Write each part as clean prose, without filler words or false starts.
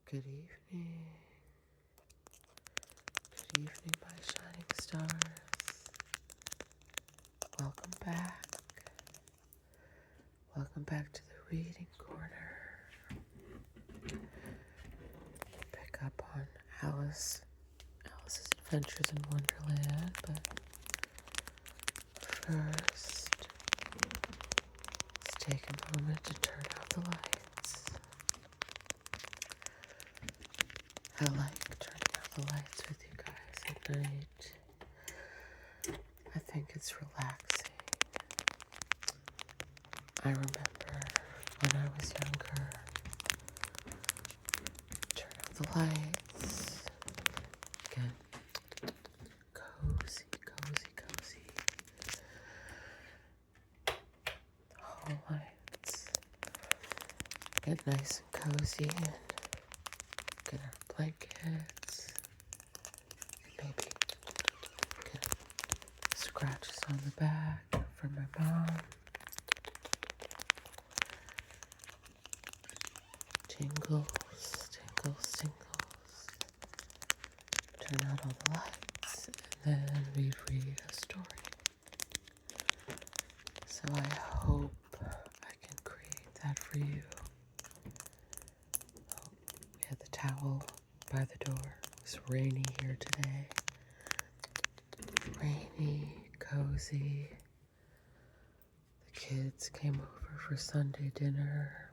Good evening. Good evening, my shining stars. Welcome back. Welcome back to the reading corner. Pick up on Alice's adventures in Wonderland, but first, let's take a moment to turn out the lights. I like turning out the lights with you guys at night. I think it's relaxing. I remember when I was younger, turn out the lights, get cozy. The hall lights, get nice and cozy and get our blankets, maybe get scratches on the back from my mom. Tingles. Turn out all the lights, and then we read a story. So I hope I can create that for you. Oh, we had the towel by the door. It was rainy here today. Rainy, cozy. The kids came over for Sunday dinner.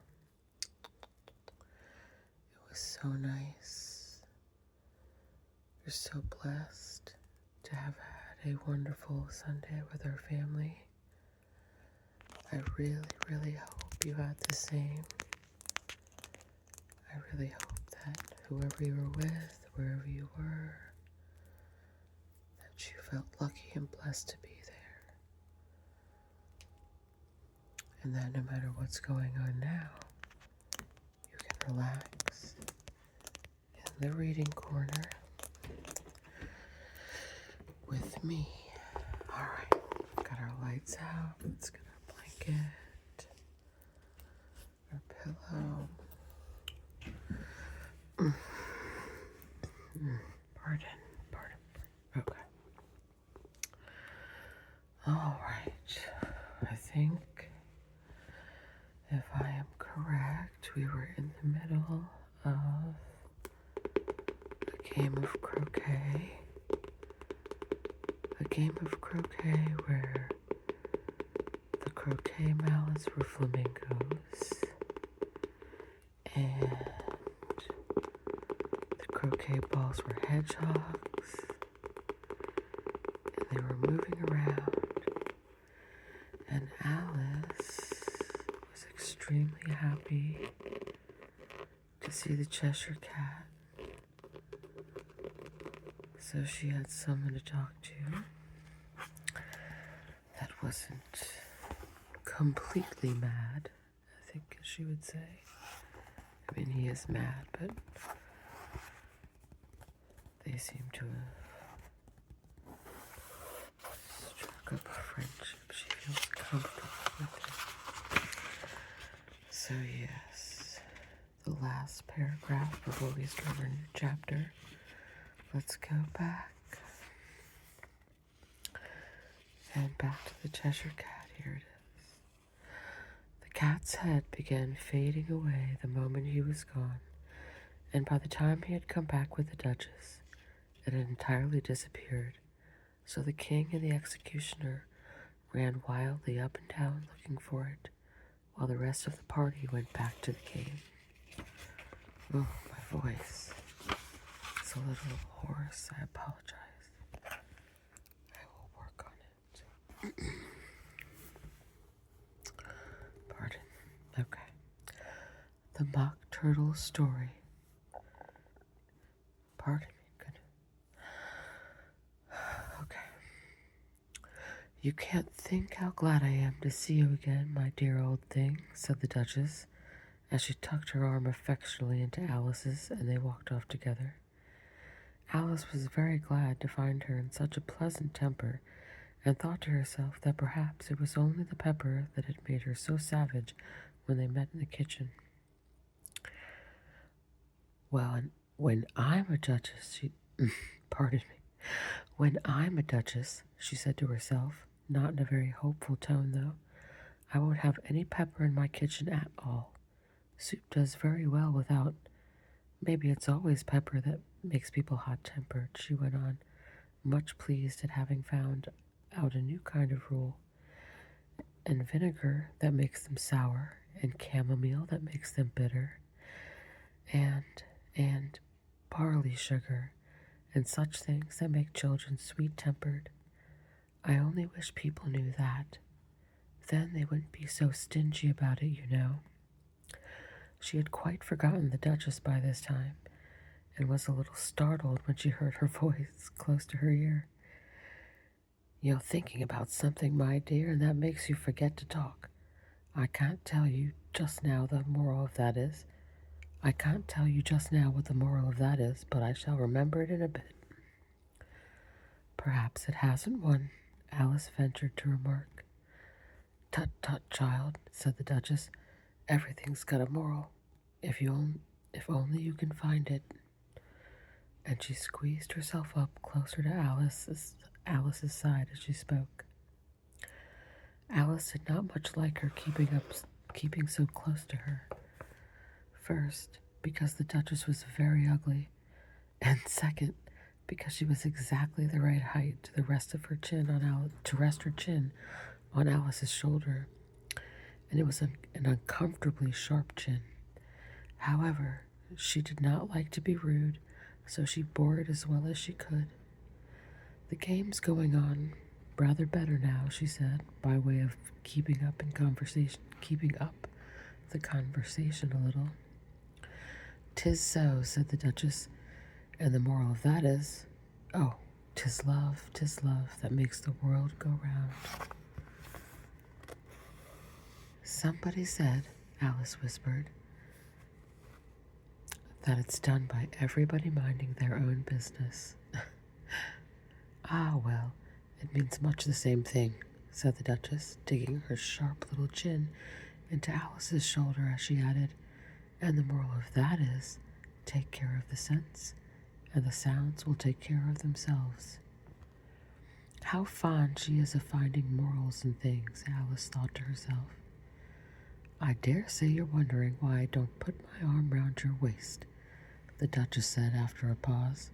It was so nice. We're so blessed to have had a wonderful Sunday with our family. I really hope you had the same. I really hope that whoever you were with, wherever you were, that you felt lucky and blessed to be there. And that no matter what's going on now, you can relax in the reading corner with me. Alright, got our lights out. Let's get our blanket, our pillow. Pardon. Okay. Alright. I think, if I am correct, we were in the middle of a game of croquet. A game of croquet where the croquet mallets were flamingos and the croquet balls were hedgehogs, and they were moving around, and Alice was extremely happy to see the Cheshire Cat, so she had someone to talk to that wasn't completely mad, I think she would say. I mean, he is mad, but they seem to have struck up a friendship. She feels comfortable with him. So yes, the last paragraph before we start our new chapter. Let's go back. And back to the Cheshire Cat. Here it is. The cat's head began fading away the moment he was gone, and by the time he had come back with the Duchess, it had entirely disappeared. So the king and the executioner ran wildly up and down looking for it, while the rest of the party went back to the cave. Oh, my voice. It's a little hoarse. I apologize. I will work on it. Pardon. Okay. The Mock Turtle Story. Pardon me. Good. Okay. You can't think how glad I am to see you again, my dear old thing, said the Duchess, as she tucked her arm affectionately into Alice's, and they walked off together. Alice was very glad to find her in such a pleasant temper, and thought to herself that perhaps it was only the pepper that had made her so savage when they met in the kitchen. Well, and when I'm a duchess, pardon me, when I'm a duchess, she said to herself, not in a very hopeful tone, though, I won't have any pepper in my kitchen at all. Soup does very well without. Maybe it's always pepper that makes people hot-tempered, she went on, much pleased at having found out a new kind of rule. And vinegar that makes them sour, and chamomile that makes them bitter, and barley sugar, and such things that make children sweet-tempered. I only wish people knew that. Then they wouldn't be so stingy about it, you know. She had quite forgotten the Duchess by this time, and was a little startled when she heard her voice close to her ear. You're thinking about something, my dear, and that makes you forget to talk. I can't tell you just now the moral of that is. I can't tell you just now what the moral of that is, but I shall remember it in a bit. Perhaps it hasn't one, Alice ventured to remark. Tut, tut, child, said the Duchess. Everything's got a moral, if only you can find it. And she squeezed herself up closer to Alice's side as she spoke. Alice did not much like her keeping so close to her. First, because the Duchess was very ugly, and second, because she was exactly the right height to rest her chin on Alice's shoulder, and it was an uncomfortably sharp chin. However, she did not like to be rude, so she bore it as well as she could. The game's going on rather better now, she said, by way of keeping up the conversation a little. 'Tis so, said the Duchess, and the moral of that is, oh, 'tis love that makes the world go round. Somebody said, Alice whispered, that it's done by everybody minding their own business. Ah, well, it means much the same thing, said the Duchess, digging her sharp little chin into Alice's shoulder as she added, and the moral of that is, take care of the scents, and the sounds will take care of themselves. How fond she is of finding morals in things, Alice thought to herself. I dare say you're wondering why I don't put my arm round your waist, the Duchess said after a pause.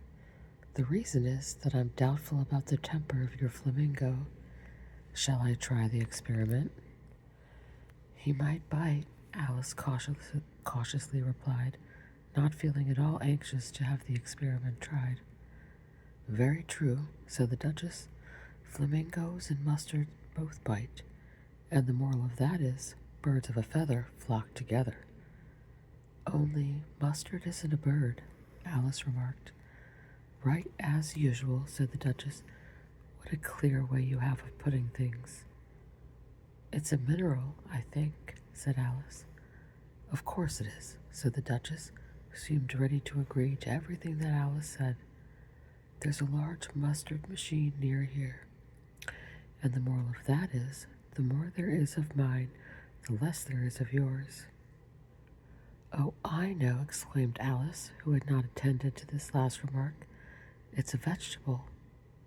The reason is that I'm doubtful about the temper of your flamingo. Shall I try the experiment? He might bite, Alice cautiously replied, not feeling at all anxious to have the experiment tried. Very true, said the Duchess. Flamingos and mustard both bite, and the moral of that is, birds of a feather flock together. Only mustard isn't a bird, Alice remarked. Right as usual, said the Duchess. What a clear way you have of putting things. It's a mineral, I think, said Alice. Of course it is, said the Duchess, who seemed ready to agree to everything that Alice said. There's a large mustard machine near here, and the moral of that is, the more there is of mine, the less there is of yours. Oh, I know, exclaimed Alice, who had not attended to this last remark. It's a vegetable.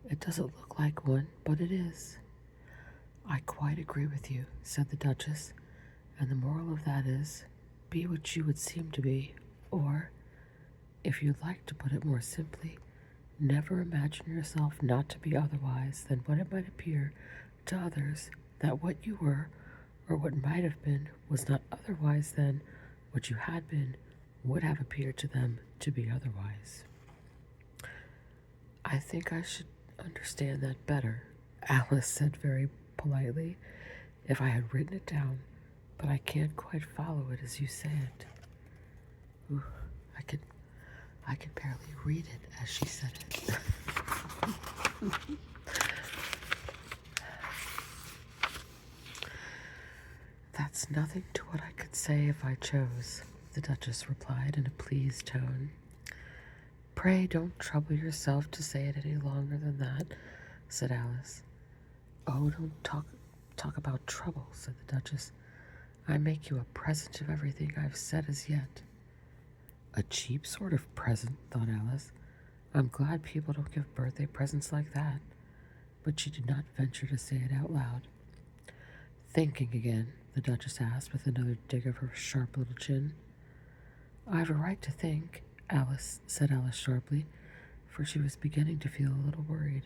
It doesn't look like one, but it is. I quite agree with you, said the Duchess, and the moral of that is, be what you would seem to be, or, if you'd like to put it more simply, never imagine yourself not to be otherwise than what it might appear to others that what you were, or what might have been, was not otherwise than what you had been would have appeared to them to be otherwise. I think I should understand that better, Alice said very politely, if I had written it down, but I can't quite follow it as you say it. Ooh, I could barely read it as she said it. That's nothing to what I could say if I chose, the Duchess replied in a pleased tone. Pray don't trouble yourself to say it any longer than that, said Alice. Oh, don't talk about trouble, said the Duchess. I make you a present of everything I've said as yet. A cheap sort of present, thought Alice. I'm glad people don't give birthday presents like that. But she did not venture to say it out loud. Thinking again, the Duchess asked with another dig of her sharp little chin. I've a right to think, said Alice sharply, for she was beginning to feel a little worried.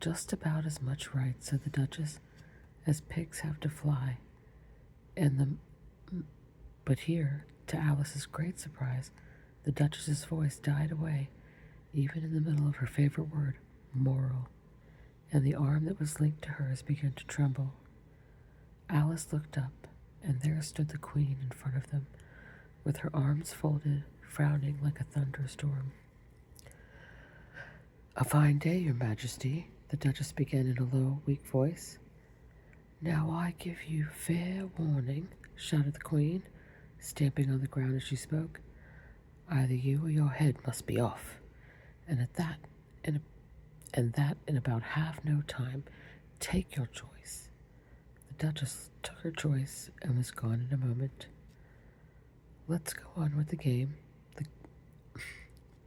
Just about as much right, said the Duchess, as pigs have to fly. But here, to Alice's great surprise, the Duchess's voice died away, even in the middle of her favorite word, moral, and the arm that was linked to hers began to tremble. Alice looked up, and there stood the Queen in front of them, with her arms folded, frowning like a thunderstorm. A fine day, Your Majesty, the Duchess began in a low, weak voice. Now I give you fair warning, shouted the Queen, stamping on the ground as she spoke. Either you or your head must be off, and that in about half no time. Take your choice. The Duchess took her choice and was gone in a moment. Let's go on with the game.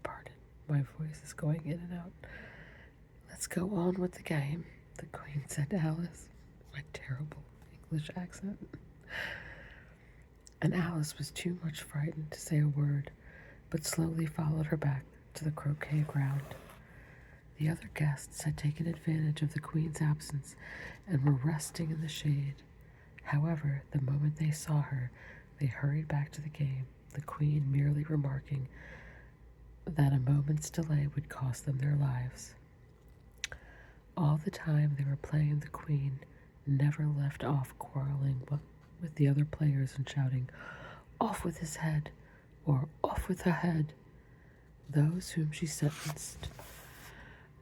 Pardon, my voice is going in and out. Let's go on with the game, the Queen said to Alice. My terrible English accent. And Alice was too much frightened to say a word, but slowly followed her back to the croquet ground. The other guests had taken advantage of the Queen's absence and were resting in the shade. However, the moment they saw her, they hurried back to the game, the Queen merely remarking that a moment's delay would cost them their lives. All the time they were playing, the Queen never left off quarreling with the other players and shouting, "Off with his head," or "Off with her head." Those whom she sentenced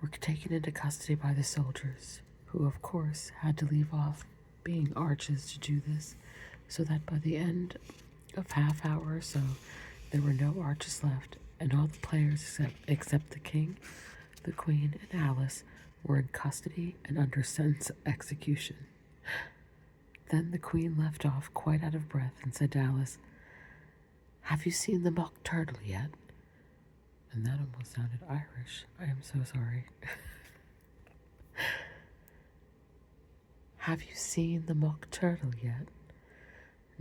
were taken into custody by the soldiers, who of course had to leave off being archers to do this, so that by the end of half hour or so, there were no archers left, and all the players except the King, the Queen, and Alice were in custody and under sentence of execution. Then the Queen left off quite out of breath and said to Alice, "Have you seen the mock turtle yet?" And that almost sounded Irish. I am so sorry. Have you seen the mock turtle yet?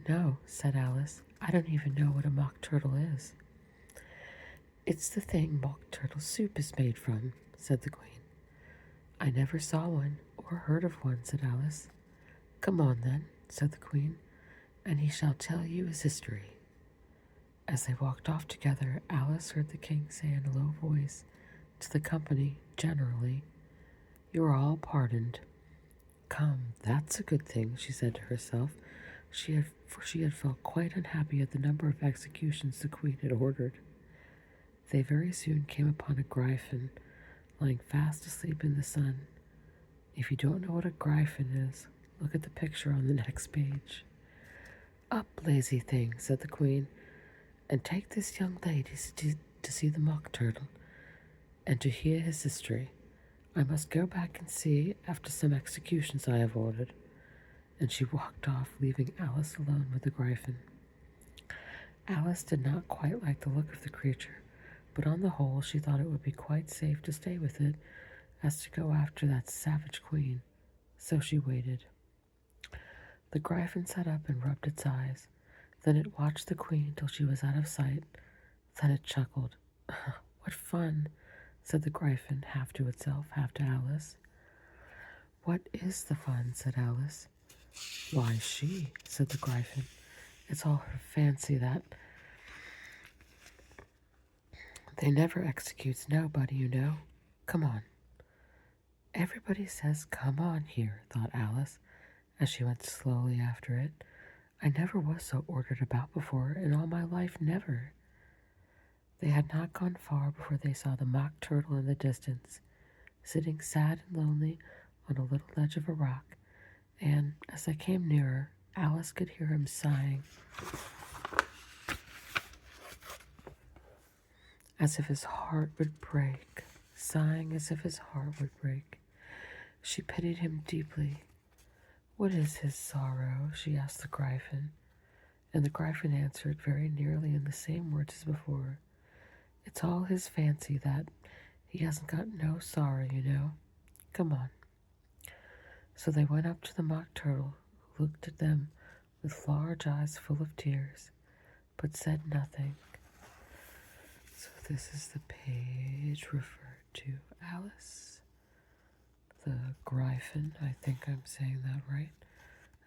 No, said Alice. I don't even know what a mock turtle is. It's the thing mock turtle soup is made from, said the Queen. I never saw one or heard of one, said Alice. Come on then, said the Queen, and he shall tell you his history. As they walked off together, Alice heard the King say in a low voice to the company generally, "You are all pardoned." Come, that's a good thing, she said to herself, for she had felt quite unhappy at the number of executions the Queen had ordered. They very soon came upon a Gryphon, lying fast asleep in the sun. If you don't know what a Gryphon is, look at the picture on the next page. Up, lazy thing, said the Queen, and take this young lady to see the mock turtle, and to hear his history. I must go back and see after some executions I have ordered. And she walked off, leaving Alice alone with the Gryphon. Alice did not quite like the look of the creature, but on the whole she thought it would be quite safe to stay with it as to go after that savage Queen, so she waited. The Gryphon sat up and rubbed its eyes. Then it watched the Queen till she was out of sight. Then it chuckled. What fun, said the Gryphon, half to itself, half to Alice. What is the fun, said Alice. Why, she, said the Gryphon. It's all her fancy that they never executes nobody, you know. Come on. Everybody says come on here, thought Alice, as she went slowly after it. I never was so ordered about before in all my life, never. They had not gone far before they saw the mock turtle in the distance, sitting sad and lonely on a little ledge of a rock, and as they came nearer, Alice could hear him sighing, as if his heart would break, sighing as if his heart would break. She pitied him deeply. What is his sorrow? She asked the Gryphon, And the Gryphon answered very nearly in the same words as before. It's all his fancy that he hasn't got no sorrow, you know. Come on. So they went up to the Mock Turtle, who looked at them with large eyes full of tears, but said nothing. So this is the page referred to Alice. The Gryphon, I think I'm saying that right.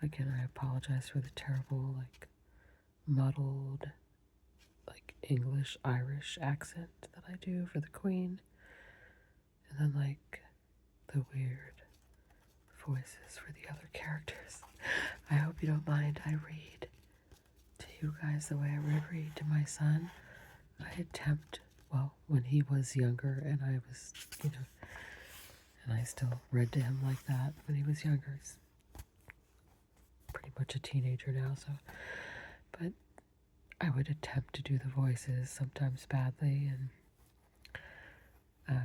Again, I apologize for the terrible, muddled, English, Irish accent that I do for the Queen. And then, the weird voices for the other characters. I hope you don't mind. I read to you guys the way I would read to my son. I attempt, when he was younger and I was, and I still read to him like that when he was younger. He's pretty much a teenager now, but I would attempt to do the voices, sometimes badly, and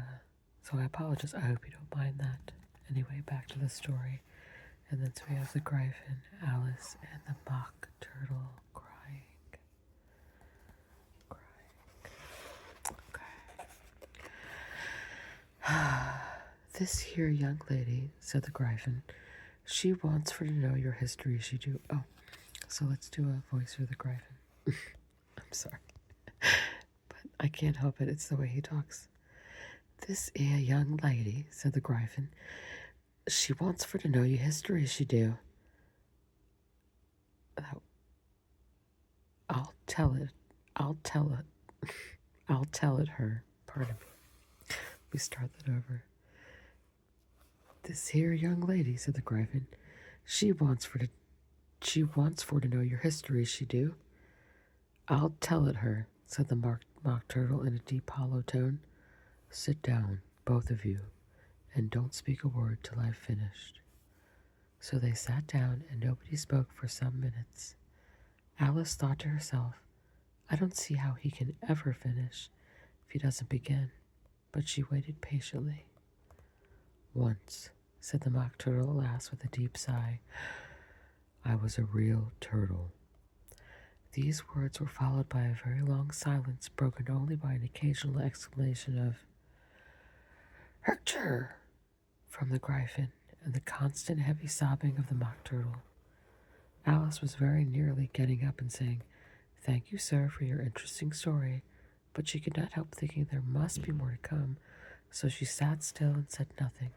so I apologize. I hope you don't mind that. Anyway, back to the story. And then so we have the Gryphon, Alice, and the Mock Turtle crying. Okay. This here young lady, said the Gryphon, she wants for to know your history, she do. Oh, so let's do a voice for the Gryphon. I'm sorry. But I can't help it, it's the way he talks. This here young lady, said the Gryphon, she wants for to know your history, she do. I'll tell it her. Pardon me. We start that over. This here young lady, said the Gryphon, she wants for to know your history, she do. I'll tell it her, said the Mock Turtle in a deep hollow tone. Sit down, both of you, and don't speak a word till I've finished. So they sat down, and nobody spoke for some minutes. Alice thought to herself, I don't see how he can ever finish if he doesn't begin, but she waited patiently. Once, said the Mock Turtle at last with a deep sigh, I was a real turtle. These words were followed by a very long silence, broken only by an occasional exclamation of "Hercher!" from the Gryphon, and the constant heavy sobbing of the Mock Turtle. Alice was very nearly getting up and saying, Thank you, sir, for your interesting story, but she could not help thinking there must be more to come, so she sat still and said nothing.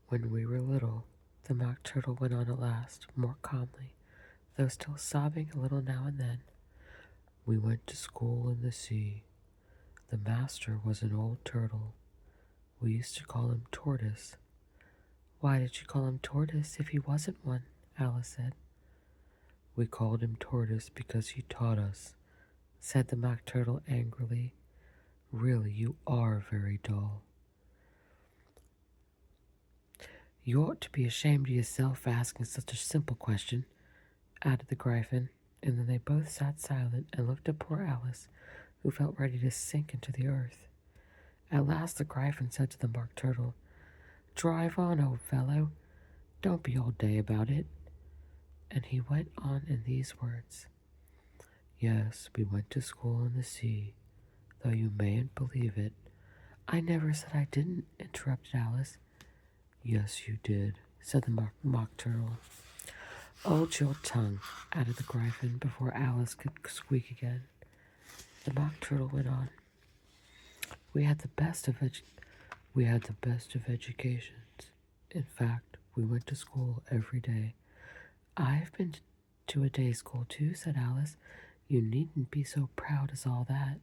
When we were little, the Mock Turtle went on at last, more calmly, though still sobbing a little now and then. We went to school in the sea. The master was an old turtle. We used to call him Tortoise. Why did you call him Tortoise if he wasn't one? Alice said. We called him Tortoise because he taught us, said the Mock Turtle angrily. Really, you are very dull. You ought to be ashamed of yourself for asking such a simple question, added the Gryphon, and then they both sat silent and looked at poor Alice, who felt ready to sink into the earth. At last the Gryphon said to the Mock Turtle, Drive on, old fellow. Don't be all day about it. And he went on in these words. Yes, we went to school in the sea, though you mayn't believe it. I never said I didn't, interrupted Alice. Yes, you did, said the Mock Turtle. Hold your tongue, added the Gryphon before Alice could squeak again. The Mock Turtle went on. We had the best of educations. In fact, we went to school every day. I've been to a day school too, said Alice. You needn't be so proud as all that.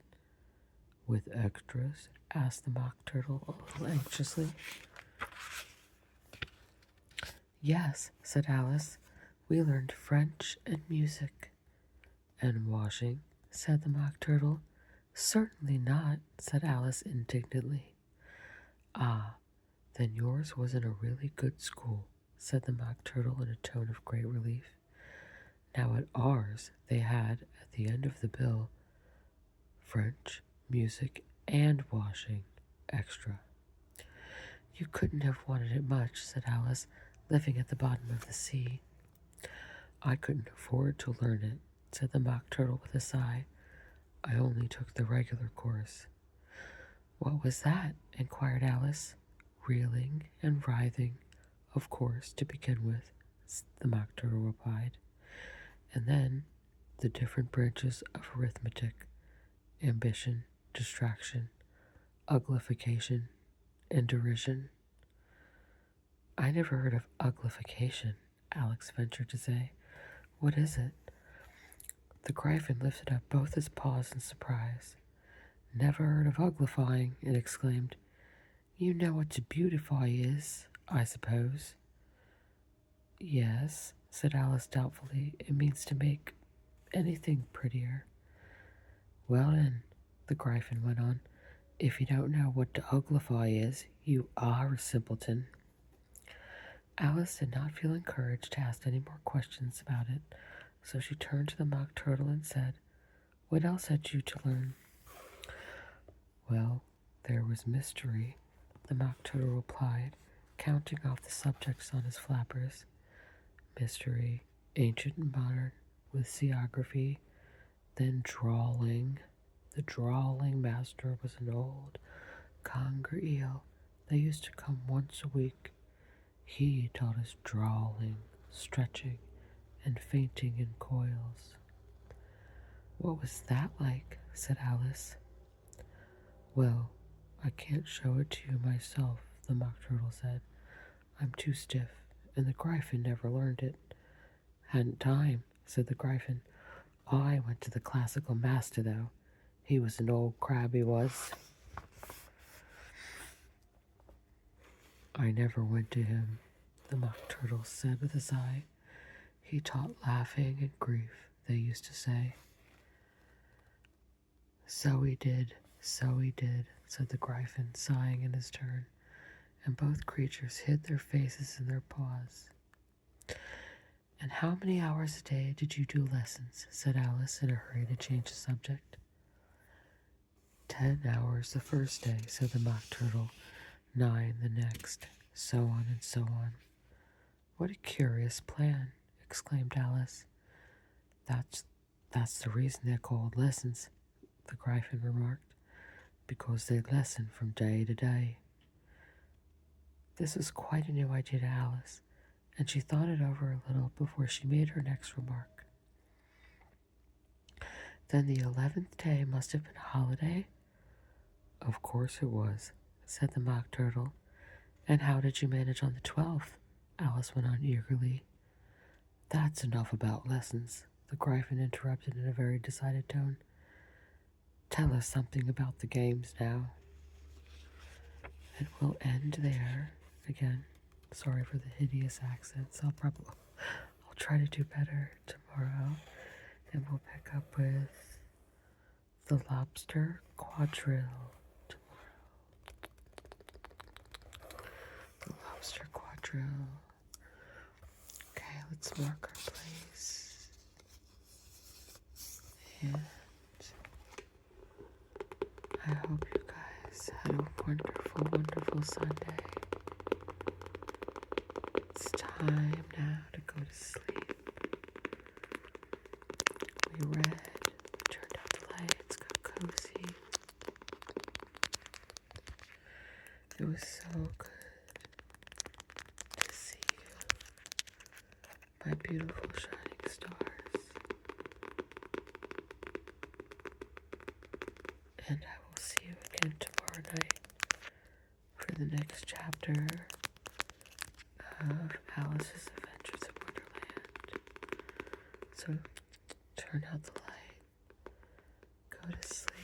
With extras? Asked the Mock Turtle a little anxiously. Yes, said Alice. We learned French and music. And washing? Said the Mock Turtle. Certainly not, said Alice indignantly. Ah, then yours wasn't a really good school, said the Mock Turtle in a tone of great relief. Now at ours they had, at the end of the bill, French, music, and washing, extra. You couldn't have wanted it much, said Alice, living at the bottom of the sea. I couldn't afford to learn it, said the Mock Turtle with a sigh. I only took the regular course. What was that? Inquired Alice. Reeling and writhing, of course, to begin with, the Mock Turtle replied. And then the different branches of arithmetic: ambition, distraction, uglification, and derision. I never heard of uglification, Alex ventured to say. What is it? The Gryphon lifted up both his paws in surprise. Never heard of uglifying, it exclaimed. You know what to beautify is, I suppose. Yes, said Alice doubtfully. It means to make anything prettier. Well then, the Gryphon went on, if you don't know what to uglify is, you are a simpleton. Alice did not feel encouraged to ask any more questions about it, so she turned to the Mock Turtle and said, What else had you to learn? Well, there was mystery, the Mock Turtle replied, counting off the subjects on his flappers. Mystery, ancient and modern, with seaography, then drawling. The drawling master was an old conger eel that used to come once a week. He taught us drawling, stretching, and fainting in coils. What was that like? Said Alice. Well, I can't show it to you myself, the Mock Turtle said. I'm too stiff, and the Gryphon never learned it. Hadn't time, said the Gryphon. I went to the classical master, though. He was an old crab, he was. I never went to him, the Mock Turtle said with a sigh. He taught laughing and grief, they used to say. So he did, said the Gryphon, sighing in his turn, and both creatures hid their faces in their paws. And how many hours a day did you do lessons? Said Alice in a hurry to change the subject. 10 hours the first day, said the Mock Turtle, 9 the next, so on and so on. What a curious plan, exclaimed Alice. That's the reason they're called lessons, the Gryphon remarked, because they lesson from day to day. This was quite a new idea to Alice, and she thought it over a little before she made her next remark. Then the 11th day must have been a holiday? Of course it was, said the Mock Turtle. And how did you manage on the 12th? Alice went on eagerly. That's enough about lessons, the Gryphon interrupted in a very decided tone. Tell us something about the games now. It will end there. Again, sorry for the hideous accents. I'll try to do better tomorrow. And we'll pick up with the lobster quadrille tomorrow. The lobster quadrille. Okay, let's mark our place. And I hope you guys had a wonderful, wonderful Sunday. It's time now to go to sleep. We read, turned out the lights, got cozy. It was so good to see you, my beautiful shining stars. And I will see you again tomorrow night for the next chapter of Alice's Adventures in Wonderland. So turn out the light, go to sleep.